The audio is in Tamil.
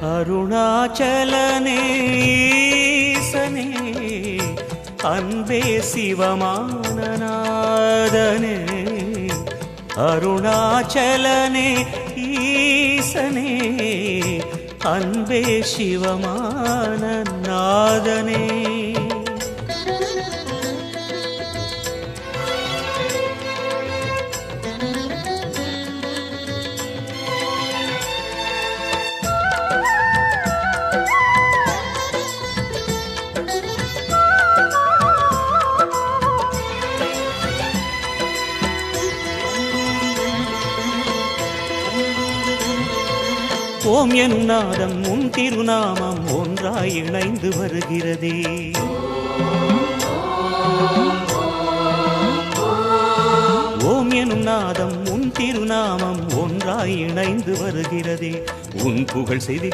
அருணாச்சலனே ஈசனே அன்பே சிவமானநாதனே அருணாச்சலனே ஈசனே அன்பே சிவமானநாதனே ஓம் எனும் நாதம் உன் திருநாமம் ஒன்றாய் இணைந்து வருகிறதே ஓம் எனும் நாதம் உன் திருநாமம் ஒன்றாய் இணைந்து வருகிறதே உன் புகழ் செய்தி